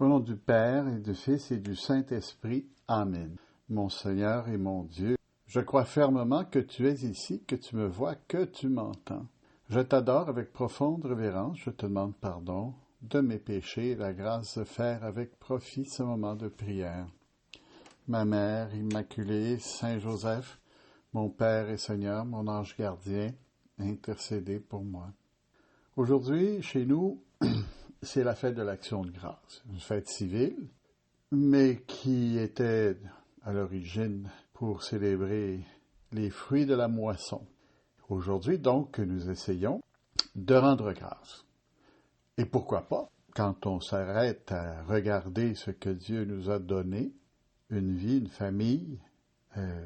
Au nom du Père et du Fils et du Saint-Esprit. Amen. Mon Seigneur et mon Dieu, je crois fermement que tu es ici, que tu me vois, que tu m'entends. Je t'adore avec profonde révérence, je te demande pardon de mes péchés et la grâce de faire avec profit ce moment de prière. Ma Mère Immaculée, Saint Joseph, mon Père et Seigneur, mon ange gardien, intercédez pour moi. Aujourd'hui, chez nous, c'est la fête de l'Action de grâce, une fête civile, mais qui était à l'origine pour célébrer les fruits de la moisson. Aujourd'hui, donc, nous essayons de rendre grâce. Et pourquoi pas, quand on s'arrête à regarder ce que Dieu nous a donné, une vie, une famille,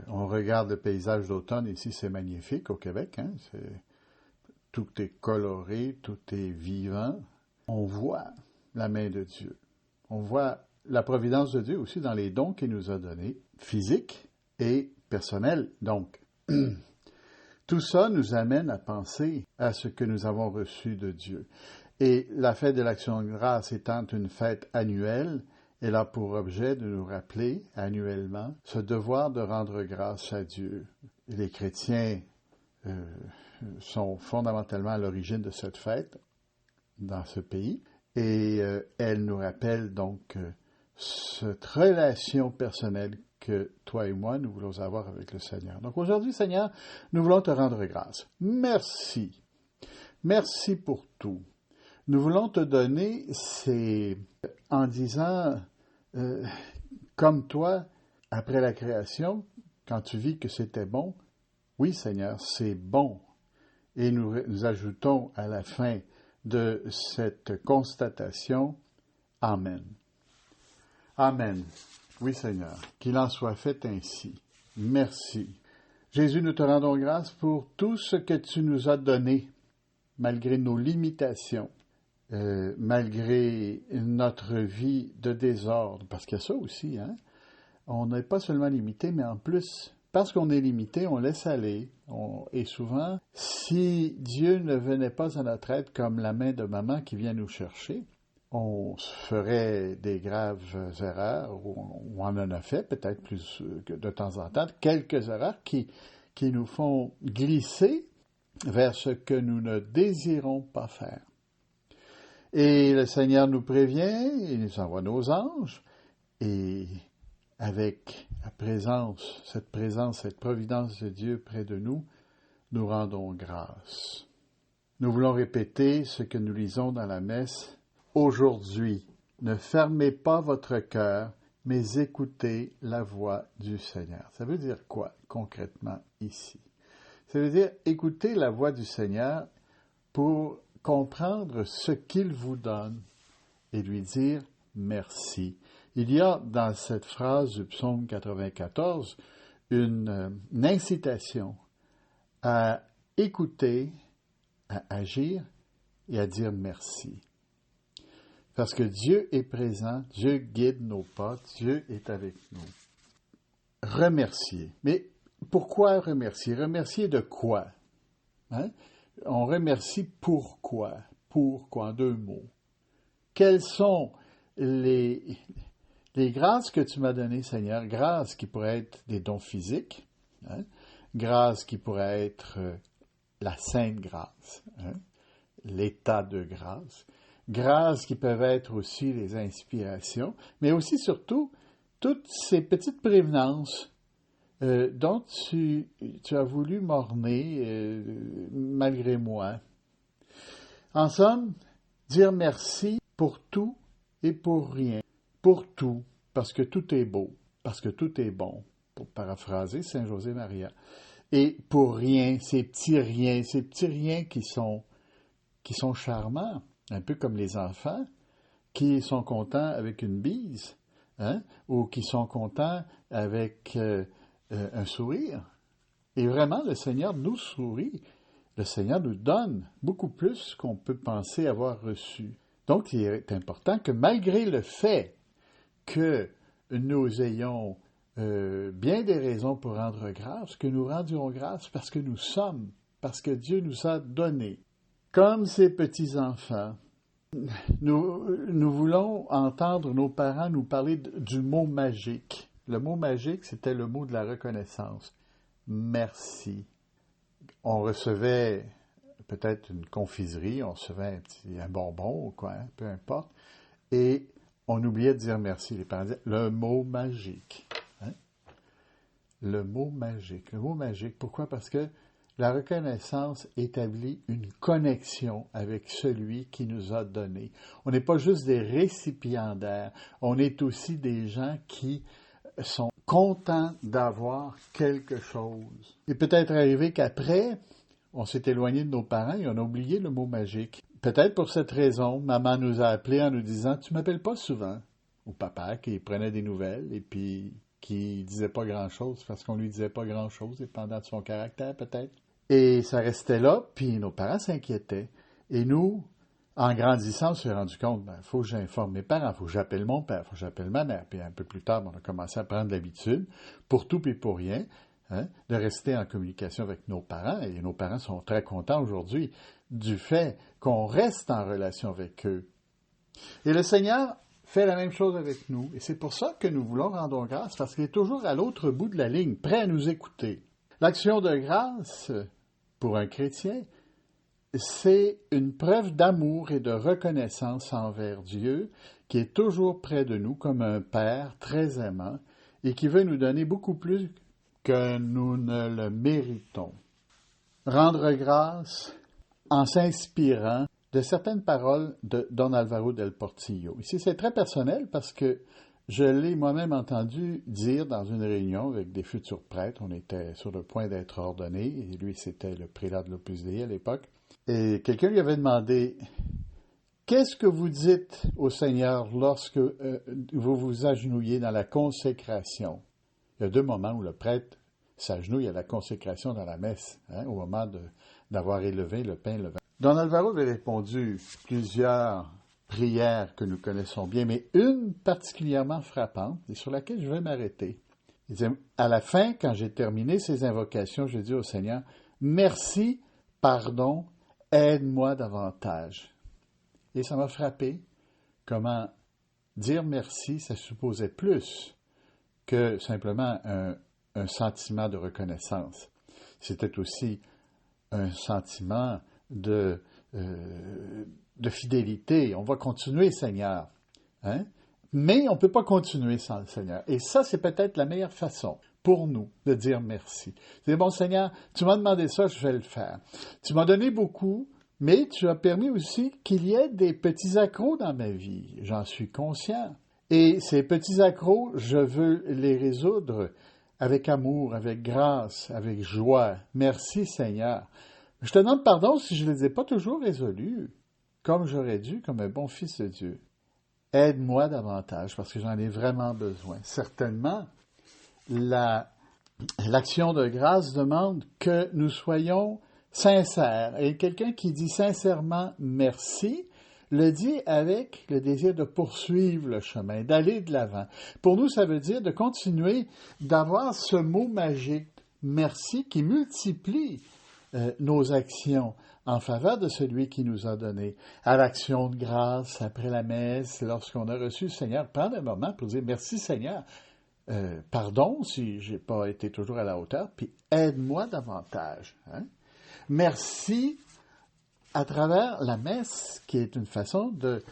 on regarde le paysage d'automne, ici c'est magnifique au Québec, hein, tout est coloré, tout est vivant. On voit la main de Dieu. On voit la providence de Dieu aussi dans les dons qu'il nous a donnés, physiques et personnels. Donc, tout ça nous amène à penser à ce que nous avons reçu de Dieu. Et la fête de l'Action de grâce étant une fête annuelle, elle a pour objet de nous rappeler annuellement ce devoir de rendre grâce à Dieu. Les chrétiens sont fondamentalement à l'origine de cette fête dans ce pays et elle nous rappelle donc cette relation personnelle que toi et moi, nous voulons avoir avec le Seigneur. Donc aujourd'hui, Seigneur, nous voulons te rendre grâce. Merci. Merci pour tout. Nous voulons te donner en disant, comme toi, après la création, quand tu vis que c'était bon, oui Seigneur, c'est bon. Et nous ajoutons à la fin de cette constatation, Amen. Amen. Oui Seigneur, qu'il en soit fait ainsi. Merci. Jésus, nous te rendons grâce pour tout ce que tu nous as donné, malgré nos limitations. Malgré notre vie de désordre, parce qu'il y a ça aussi, hein? On n'est pas seulement limité, mais en plus, parce qu'on est limité, on laisse aller. Et souvent, si Dieu ne venait pas à notre aide comme la main de maman qui vient nous chercher, on ferait des graves erreurs, ou on en a fait peut-être plus que de temps en temps, quelques erreurs qui nous font glisser vers ce que nous ne désirons pas faire. Et le Seigneur nous prévient, il nous envoie nos anges, et avec cette providence de Dieu près de nous, nous rendons grâce. Nous voulons répéter ce que nous lisons dans la messe. Aujourd'hui, ne fermez pas votre cœur, mais écoutez la voix du Seigneur. Ça veut dire quoi concrètement ici? Ça veut dire écouter la voix du Seigneur pour comprendre ce qu'il vous donne et lui dire merci. Il y a dans cette phrase du psaume 94 une incitation à écouter, à agir et à dire merci. Parce que Dieu est présent, Dieu guide nos pas, Dieu est avec nous. Remercier. Mais pourquoi remercier? Remercier de quoi? Hein? On remercie pourquoi? Pourquoi? En 2 mots. Quelles sont les grâces que tu m'as données, Seigneur? Grâces qui pourraient être des dons physiques, hein? Grâces qui pourraient être la sainte grâce, hein? L'état de grâce. Grâces qui peuvent être aussi les inspirations, mais aussi surtout toutes ces petites prévenances dont tu as voulu m'orner malgré moi. En somme, dire merci pour tout et pour rien. Pour tout, parce que tout est beau, parce que tout est bon, pour paraphraser Saint José Maria. Et pour rien, ces petits riens qui sont charmants, un peu comme les enfants, qui sont contents avec une bise, hein, ou qui sont contents avec un sourire. Et vraiment, le Seigneur nous sourit. Le Seigneur nous donne beaucoup plus qu'on peut penser avoir reçu. Donc, il est important que malgré le fait que nous ayons bien des raisons pour rendre grâce, que nous rendions grâce parce que nous sommes, parce que Dieu nous a donné. Comme ces petits-enfants, Nous voulons entendre nos parents nous parler du mot magique. Le mot magique, c'était le mot de la reconnaissance. Merci. On recevait peut-être une confiserie, on recevait un bonbon ou quoi, hein, peu importe, et on oubliait de dire merci. Les parents disaient le mot magique. Hein? Le mot magique. Le mot magique, pourquoi? Parce que la reconnaissance établit une connexion avec celui qui nous a donné. On n'est pas juste des récipiendaires, on est aussi des gens qui sont contents d'avoir quelque chose. Il peut être arrivé qu'après, on s'est éloigné de nos parents et on a oublié le mot magique. Peut-être pour cette raison, maman nous a appelés en nous disant « Tu m'appelles pas souvent ». Ou papa qui prenait des nouvelles et puis qui disait pas grand-chose parce qu'on lui disait pas grand-chose, dépendant de son caractère peut-être. Et ça restait là, puis nos parents s'inquiétaient. Et nous, en grandissant, on s'est rendu compte, il faut que j'informe mes parents, il faut que j'appelle mon père, il faut que j'appelle ma mère. Puis un peu plus tard, on a commencé à prendre l'habitude, pour tout et pour rien, hein, de rester en communication avec nos parents. Et nos parents sont très contents aujourd'hui du fait qu'on reste en relation avec eux. Et le Seigneur fait la même chose avec nous. Et c'est pour ça que nous voulons rendre grâce, parce qu'il est toujours à l'autre bout de la ligne, prêt à nous écouter. L'action de grâce, pour un chrétien, c'est une preuve d'amour et de reconnaissance envers Dieu qui est toujours près de nous comme un Père très aimant et qui veut nous donner beaucoup plus que nous ne le méritons. Rendre grâce en s'inspirant de certaines paroles de Don Alvaro del Portillo. Ici, c'est très personnel parce que je l'ai moi-même entendu dire dans une réunion avec des futurs prêtres. On était sur le point d'être ordonnés, et lui, c'était le prélat de l'Opus Dei à l'époque. Et quelqu'un lui avait demandé « Qu'est-ce que vous dites au Seigneur lorsque vous vous agenouillez dans la consécration ?» Il y a deux moments où le prêtre s'agenouille à la consécration dans la messe, hein, au moment d'avoir élevé le pain et le vin. Don Alvaro avait répondu plusieurs prières que nous connaissons bien, mais une particulièrement frappante et sur laquelle je vais m'arrêter. Il disait, à la fin, quand j'ai terminé ces invocations, j'ai dit au Seigneur, « Merci, pardon, aide-moi davantage. » Et ça m'a frappé comment dire merci, ça supposait plus que simplement un sentiment de reconnaissance. C'était aussi un sentiment de fidélité. On va continuer, Seigneur. Hein? Mais on ne peut pas continuer sans le Seigneur. Et ça, c'est peut-être la meilleure façon pour nous de dire merci. C'est bon, Seigneur, tu m'as demandé ça, je vais le faire. Tu m'as donné beaucoup, mais tu as permis aussi qu'il y ait des petits accros dans ma vie. J'en suis conscient. Et ces petits accros, je veux les résoudre avec amour, avec grâce, avec joie. Merci, Seigneur. Je te demande pardon si je ne les ai pas toujours résolus, comme j'aurais dû, comme un bon fils de Dieu. Aide-moi davantage, parce que j'en ai vraiment besoin. Certainement, l'action de grâce demande que nous soyons sincères. Et quelqu'un qui dit sincèrement merci, le dit avec le désir de poursuivre le chemin, d'aller de l'avant. Pour nous, ça veut dire de continuer d'avoir ce mot magique, merci, qui multiplie nos actions en faveur de celui qui nous a donné. À l'action de grâce, après la messe, lorsqu'on a reçu le Seigneur, prendre un moment pour dire merci Seigneur, pardon si je n'ai pas été toujours à la hauteur, puis aide-moi davantage. Hein? Merci à travers la messe, qui est une façon de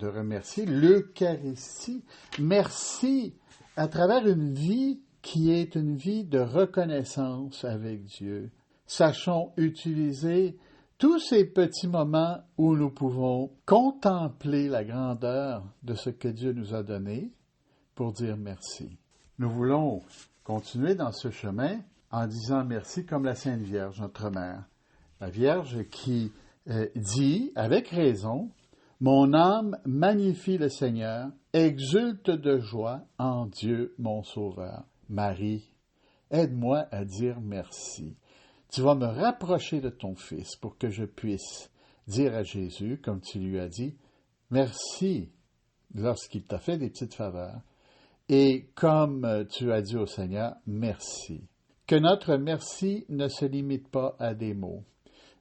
remercier l'Eucharistie. Merci à travers une vie qui est une vie de reconnaissance avec Dieu. Sachons utiliser tous ces petits moments où nous pouvons contempler la grandeur de ce que Dieu nous a donné pour dire merci. Nous voulons continuer dans ce chemin en disant merci comme la Sainte Vierge, notre mère. La Vierge qui dit, avec raison, « Mon âme magnifie le Seigneur, exulte de joie en Dieu mon Sauveur. » Marie, aide-moi à dire merci. Tu vas me rapprocher de ton Fils pour que je puisse dire à Jésus, comme tu lui as dit, « Merci » lorsqu'il t'a fait des petites faveurs. Et comme tu as dit au Seigneur, « Merci ». Que notre merci ne se limite pas à des mots,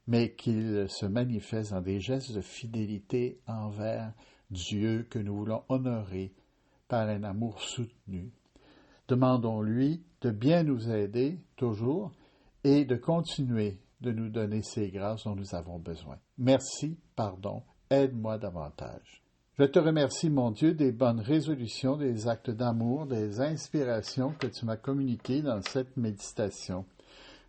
mais qu'il se manifeste dans des gestes de fidélité envers Dieu que nous voulons honorer par un amour soutenu. Demandons-lui de bien nous aider toujours et de continuer de nous donner ces grâces dont nous avons besoin. Merci, pardon, aide-moi davantage. Je te remercie, mon Dieu, des bonnes résolutions, des actes d'amour, des inspirations que tu m'as communiquées dans cette méditation.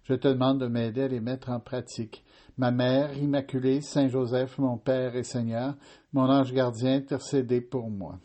Je te demande de m'aider à les mettre en pratique. Ma Mère Immaculée, Saint Joseph, mon Père et Seigneur, mon ange gardien, intercédez pour moi.